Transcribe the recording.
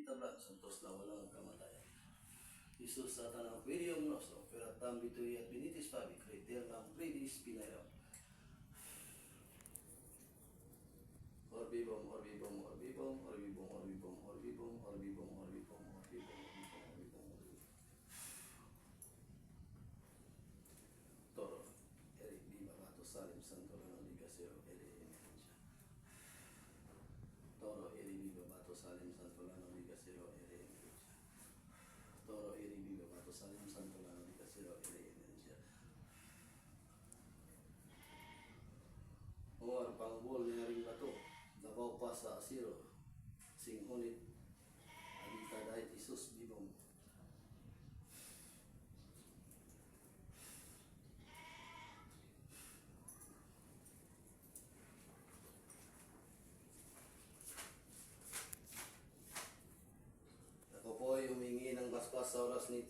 tablan, santos na walang kamatayan. Isus sa tanang pwediyong nostro, peratam bituy at binitis pabi, kriter ng predis pinayam. Orbibom, orbibom, orbibom, orbibom, orbibom, orbibom, orbibom, orbibom, orbibom, orbibom, orbibom. Toro, Eric Viva Gato Salim Santo Lano Ligasero, Eri Energia. Toro, Eri Viva Gato Salim Santo Lano Ligasero, Eri Energia. Toro, Eri Viva Gato Salim Santo Lano Ligasero, Eri Energia. Umar pangbol ni Haring Bato, Dabaw pa sa asiro, singhunit, alita dahit Isus bibong. Ako po ay humingi ng basbas sa oras nito.